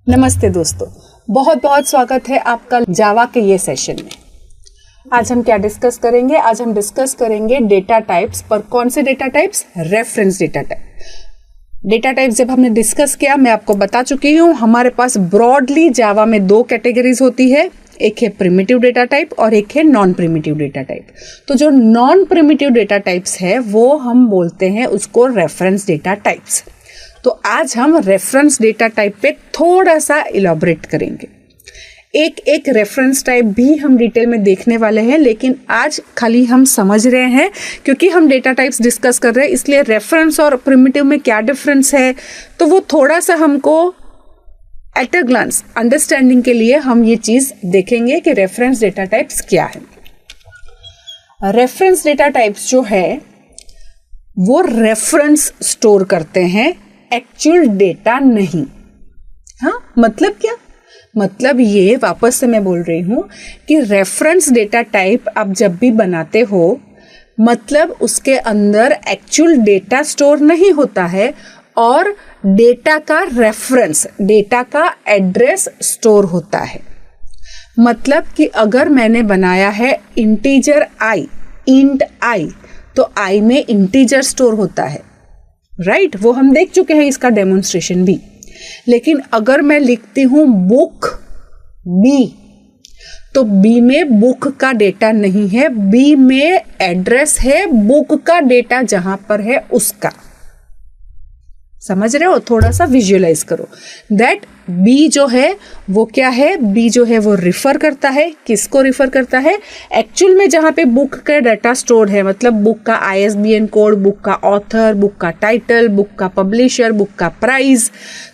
नमस्ते दोस्तों, बहुत बहुत स्वागत है आपका जावा के ये सेशन में। आज हम क्या डिस्कस करेंगे? आज हम डिस्कस करेंगे डेटा टाइप्स। पर कौन से data types? Reference data type. Data types जब हमने डिस्कस किया, मैं आपको बता चुकी हूँ, हमारे पास ब्रॉडली जावा में दो कैटेगरीज होती है। एक है प्रिमिटिव डेटा टाइप और एक है नॉन प्रिमिटिव डेटा टाइप। तो जो नॉन प्रिमिटिव डेटा टाइप्स है वो हम बोलते हैं उसको रेफरेंस डेटा टाइप्स। तो आज हम रेफरेंस डेटा टाइप पे थोड़ा सा इलॉबरेट करेंगे। एक एक रेफरेंस टाइप भी हम डिटेल में देखने वाले हैं, लेकिन आज खाली हम समझ रहे हैं क्योंकि हम डेटा टाइप्स डिस्कस कर रहे हैं, इसलिए रेफरेंस और प्रिमिटिव में क्या डिफरेंस है तो वो थोड़ा सा हमको एट अ ग्लांस अंडरस्टैंडिंग के लिए हम ये चीज देखेंगे कि रेफरेंस डेटा टाइप्स क्या है। रेफरेंस डेटा टाइप्स जो है वो रेफरेंस स्टोर करते हैं, एक्चुअल डेटा नहीं। हाँ, मतलब क्या? मतलब ये, वापस से मैं बोल रही हूं कि रेफरेंस डेटा टाइप आप जब भी बनाते हो, मतलब उसके अंदर एक्चुअल डेटा स्टोर नहीं होता है और डेटा का रेफरेंस, डेटा का एड्रेस स्टोर होता है। मतलब कि अगर मैंने बनाया है इंटीजर आई, इंट आई, तो आई में इंटीजर स्टोर होता है, राइट? वो हम देख चुके हैं इसका डेमोन्स्ट्रेशन भी। लेकिन अगर मैं लिखती हूं बुक बी, तो बी में बुक का डेटा नहीं है, बी में एड्रेस है बुक का डेटा जहां पर है उसका। समझ रहे हो? थोड़ा सा विजुअलाइज करो दैट बी जो है वो क्या है? बी जो है वो रिफर करता है, किसको रिफर करता है? एक्चुअल में जहां पे बुक का डाटा स्टोर है, मतलब बुक का ISBN कोड, बुक का ऑथर, बुक का टाइटल, बुक का पब्लिशर, बुक का प्राइस,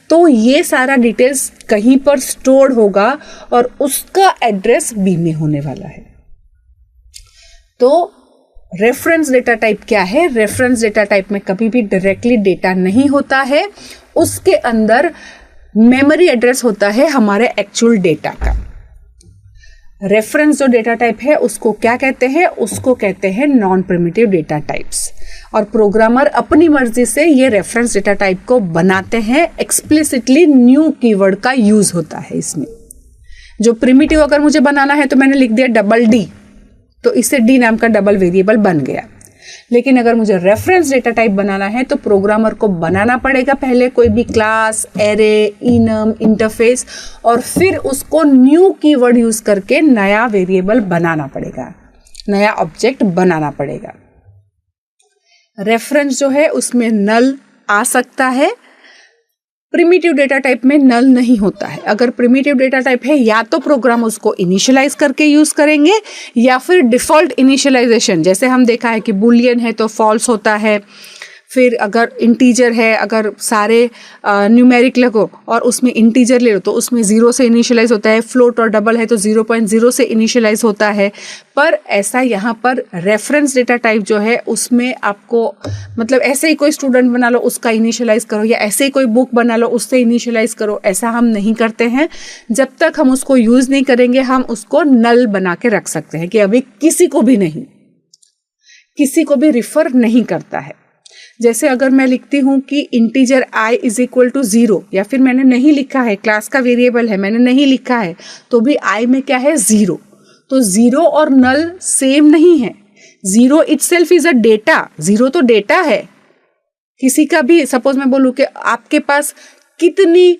तो ये सारा डिटेल्स कहीं पर स्टोर्ड होगा और उसका एड्रेस बी में होने वाला है। तो रेफरेंस डेटा टाइप क्या है? रेफरेंस डेटा टाइप में कभी भी डायरेक्टली डेटा नहीं होता है, उसके अंदर मेमोरी एड्रेस होता है हमारे एक्चुअल डेटा का। रेफरेंस जो डेटा टाइप है उसको क्या कहते हैं? उसको कहते हैं नॉन प्रिमिटिव डेटा टाइप्स। और प्रोग्रामर अपनी मर्जी से ये रेफरेंस डेटा टाइप को बनाते हैं, एक्सप्लिसिटली न्यू कीवर्ड का यूज होता है इसमें। जो प्रिमिटिव अगर मुझे बनाना है तो मैंने लिख दिया डबल डी, तो इससे डी नाम का डबल वेरिएबल बन गया। लेकिन अगर मुझे रेफरेंस डेटा टाइप बनाना है तो प्रोग्रामर को बनाना पड़ेगा पहले कोई भी क्लास, एरे, इनम, इंटरफेस, और फिर उसको न्यू कीवर्ड यूज करके नया वेरिएबल बनाना पड़ेगा, नया ऑब्जेक्ट बनाना पड़ेगा। रेफरेंस जो है उसमें नल आ सकता है, प्रिमिटिव डेटा टाइप में नल नहीं होता है। अगर प्रिमिटिव डेटा टाइप है या तो प्रोग्राम उसको इनिशियलाइज करके यूज करेंगे या फिर डिफॉल्ट इनिशियलाइजेशन, जैसे हम देखा है कि बुलियन है तो फॉल्स होता है। फिर अगर इंटीजर है, अगर सारे न्यूमेरिक लगो और उसमें इंटीजर ले लो तो उसमें 0 से इनिशियलाइज होता है। फ्लोट और डबल है तो 0.0 से इनिशियलाइज होता है। पर ऐसा यहाँ पर रेफरेंस डेटा टाइप जो है उसमें आपको, मतलब ऐसे ही कोई स्टूडेंट बना लो उसका इनिशियलाइज करो, या ऐसे ही कोई बुक बना लो उससे इनिशियलाइज करो, ऐसा हम नहीं करते हैं। जब तक हम उसको यूज नहीं करेंगे हम उसको नल बना के रख सकते हैं कि अभी किसी को भी नहीं, किसी को भी रिफर नहीं करता है। जैसे अगर मैं लिखती हूं कि integer i is equal to 0, या फिर मैंने नहीं लिखा है, क्लास का वेरिएबल है, मैंने नहीं लिखा है, तो भी i में क्या है? 0। तो 0 और नल सेम नहीं है। 0 इटसेल्फ इज अ डेटा, 0 तो डेटा है। किसी का भी, सपोज मैं बोलूं कि आपके पास कितनी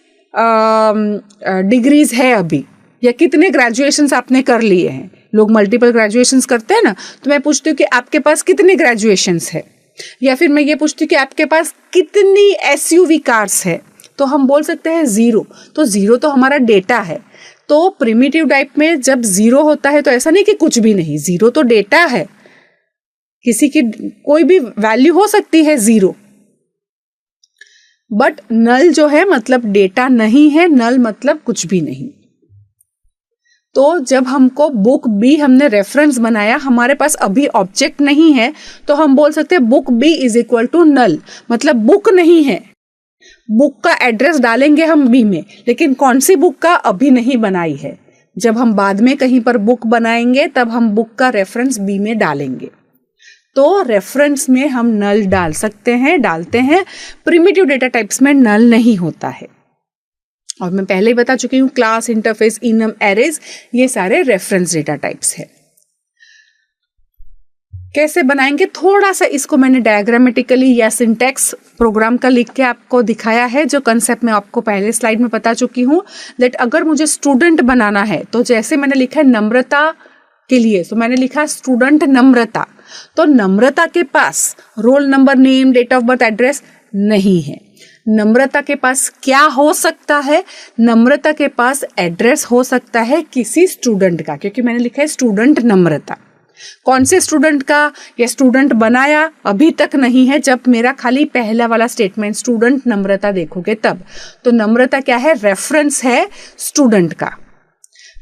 डिग्रीज है अभी, या कितने ग्रेजुएशंस आपने कर लिए हैं। लोग मल्टीपल ग्रेजुएशंस करते हैं ना, तो मैं पूछती हूँ कि आपके पास कितने ग्रेजुएशंस है, या फिर मैं ये पूछती हूँ कि आपके पास कितनी SUV कार्स है, तो हम बोल सकते हैं 0। तो 0 तो हमारा डेटा है। तो प्रिमिटिव टाइप में जब 0 होता है तो ऐसा नहीं कि कुछ भी नहीं, 0 तो डेटा है, किसी की कोई भी वैल्यू हो सकती है 0। बट नल जो है मतलब डेटा नहीं है, नल मतलब कुछ भी नहीं। तो जब हमको बुक बी हमने रेफरेंस बनाया, हमारे पास अभी ऑब्जेक्ट नहीं है, तो हम बोल सकते हैं book B is equal to null, मतलब बुक नहीं है। बुक का एड्रेस डालेंगे हम बी में, लेकिन कौन सी बुक का अभी नहीं बनाई है। जब हम बाद में कहीं पर बुक बनाएंगे तब हम बुक का रेफरेंस बी में डालेंगे। तो रेफरेंस में हम नल डाल सकते हैं, डालते हैं। प्रिमिटिव डेटा टाइप्स में नल नहीं होता है। और मैं पहले ही बता चुकी हूँ क्लास, इंटरफेस, इनम, एरेज, ये सारे रेफरेंस डेटा टाइप्स है। कैसे बनाएंगे, थोड़ा सा इसको मैंने डायग्रामेटिकली या सिंटैक्स प्रोग्राम का लिख के आपको दिखाया है, जो कंसेप्ट मैं आपको पहले स्लाइड में बता चुकी हूँ। दैट अगर मुझे स्टूडेंट बनाना है तो जैसे मैंने लिखा है नम्रता के लिए, तो मैंने लिखा स्टूडेंट नम्रता, तो नम्रता के पास roll number, name, date of birth, address नहीं है। नम्रता के पास क्या हो सकता है, नम्रता के पास एड्रेस हो सकता है किसी स्टूडेंट का, क्योंकि मैंने लिखा है स्टूडेंट नम्रता। कौन से स्टूडेंट का, ये स्टूडेंट बनाया अभी तक नहीं है, जब मेरा खाली पहला वाला स्टेटमेंट स्टूडेंट नम्रता देखोगे तब। तो नम्रता क्या है, रेफरेंस है स्टूडेंट का।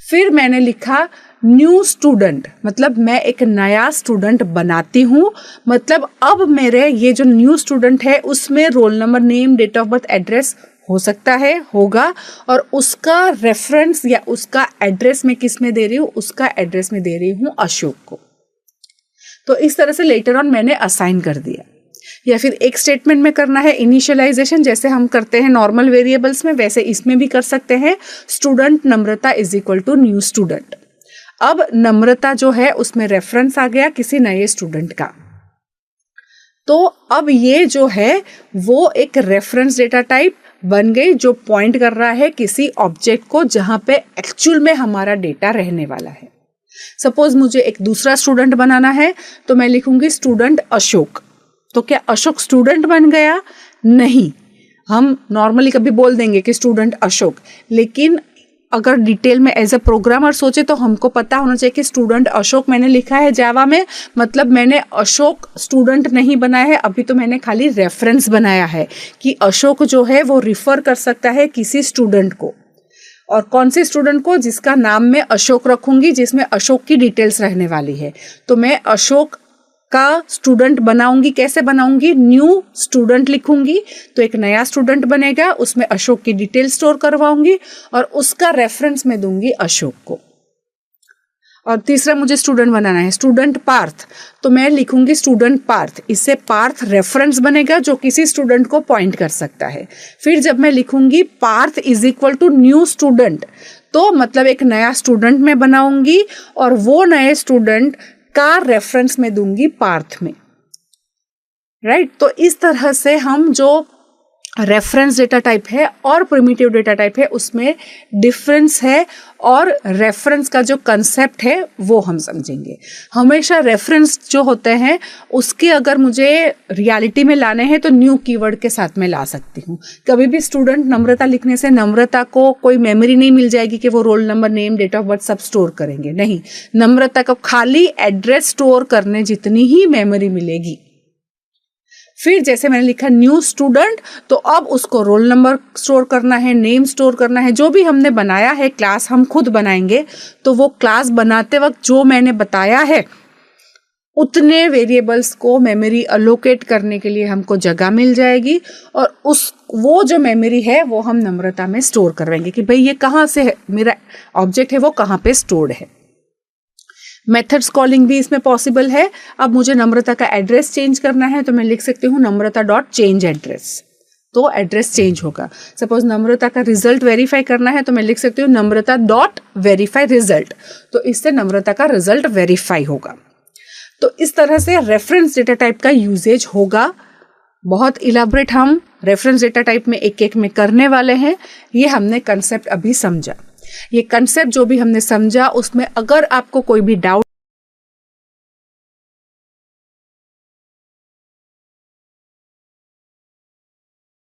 फिर मैंने लिखा न्यू स्टूडेंट, मतलब मैं एक नया स्टूडेंट बनाती हूँ, मतलब अब मेरे ये जो न्यू स्टूडेंट है उसमें roll number, name, date of birth, address हो सकता है, होगा, और उसका रेफरेंस या उसका एड्रेस मैं किस में दे रही हूँ, उसका एड्रेस में दे रही हूँ अशोक को। तो इस तरह से लेटर ऑन मैंने असाइन कर दिया। या फिर एक स्टेटमेंट में करना है इनिशियलाइजेशन, जैसे हम करते हैं नॉर्मल वेरिएबल्स में, वैसे इसमें भी कर सकते हैं। Student Namrata is equal to new student. अब नम्रता जो है उसमें रेफरेंस आ गया किसी नए स्टूडेंट का, तो अब ये जो है वो एक रेफरेंस डेटा टाइप बन गई, जो पॉइंट कर रहा है किसी ऑब्जेक्ट को जहां पे एक्चुअल में हमारा डेटा रहने वाला है। सपोज मुझे एक दूसरा स्टूडेंट बनाना है, तो मैं लिखूंगी स्टूडेंट अशोक। तो क्या अशोक स्टूडेंट बन गया? नहीं, हम नॉर्मली कभी बोल देंगे कि स्टूडेंट अशोक, लेकिन अगर डिटेल में एज अ प्रोग्रामर सोचे तो हमको पता होना चाहिए कि स्टूडेंट अशोक मैंने लिखा है जावा में, मतलब मैंने अशोक स्टूडेंट नहीं बनाया है, अभी तो मैंने खाली रेफरेंस बनाया है कि अशोक जो है वो रिफर कर सकता है किसी स्टूडेंट को। और कौन से स्टूडेंट को? जिसका नाम मैं अशोक रखूंगी, जिसमें अशोक की डिटेल्स रहने वाली है। तो मैं अशोक का स्टूडेंट बनाऊंगी। कैसे बनाऊंगी? न्यू स्टूडेंट लिखूंगी, तो एक नया स्टूडेंट बनेगा, उसमें अशोक की डिटेल स्टोर करवाऊंगी और उसका रेफरेंस में दूंगी अशोक को। और तीसरा मुझे स्टूडेंट बनाना है स्टूडेंट पार्थ, तो मैं लिखूंगी स्टूडेंट पार्थ, इससे पार्थ रेफरेंस बनेगा जो किसी स्टूडेंट को पॉइंट कर सकता है। फिर जब मैं लिखूंगी Parth is equal to new student, तो मतलब एक नया स्टूडेंट मैं बनाऊंगी और वो नए स्टूडेंट का रेफरेंस में दूंगी पार्थ में, राइट। तो इस तरह से हम जो रेफरेंस डेटा टाइप है और प्रिमिटिव डेटा टाइप है उसमें डिफरेंस है, और रेफरेंस का जो कंसेप्ट है वो हम समझेंगे। हमेशा रेफरेंस जो होते हैं उसके अगर मुझे रियलिटी में लाने हैं तो न्यू कीवर्ड के साथ में ला सकती हूँ। कभी भी स्टूडेंट नम्रता लिखने से नम्रता को कोई मेमोरी नहीं मिल जाएगी कि वो roll number, name, date of birth सब स्टोर करेंगे, नहीं। नम्रता को खाली एड्रेस स्टोर करने जितनी ही मेमोरी मिलेगी। फिर जैसे मैंने लिखा न्यू स्टूडेंट, तो अब उसको रोल नंबर स्टोर करना है, नेम स्टोर करना है, जो भी हमने बनाया है क्लास हम खुद बनाएंगे, तो वो क्लास बनाते वक्त जो मैंने बताया है उतने वेरिएबल्स को मेमोरी अलोकेट करने के लिए हमको जगह मिल जाएगी, और वो जो मेमोरी है वो हम नम्रता में स्टोर करवाएंगे कि भाई ये कहाँ से है, मेरा ऑब्जेक्ट है वो कहाँ पे स्टोर्ड है। मेथड्स कॉलिंग भी इसमें पॉसिबल है। अब मुझे नम्रता का एड्रेस चेंज करना है तो मैं लिख सकती हूँ नम्रता डॉट चेंज एड्रेस, तो एड्रेस चेंज होगा। सपोज नम्रता का रिजल्ट वेरीफाई करना है तो मैं लिख सकती हूँ नम्रता डॉट वेरीफाई रिजल्ट, तो इससे नम्रता का रिजल्ट वेरीफाई होगा। तो इस तरह से रेफरेंस डेटा टाइप का यूजेज होगा। बहुत इलाबरेट हम रेफरेंस डेटा टाइप में एक एक में करने वाले हैं। ये हमने कंसेप्ट अभी समझा। ये कंसेप्ट जो भी हमने समझा उसमें अगर आपको कोई भी डाउट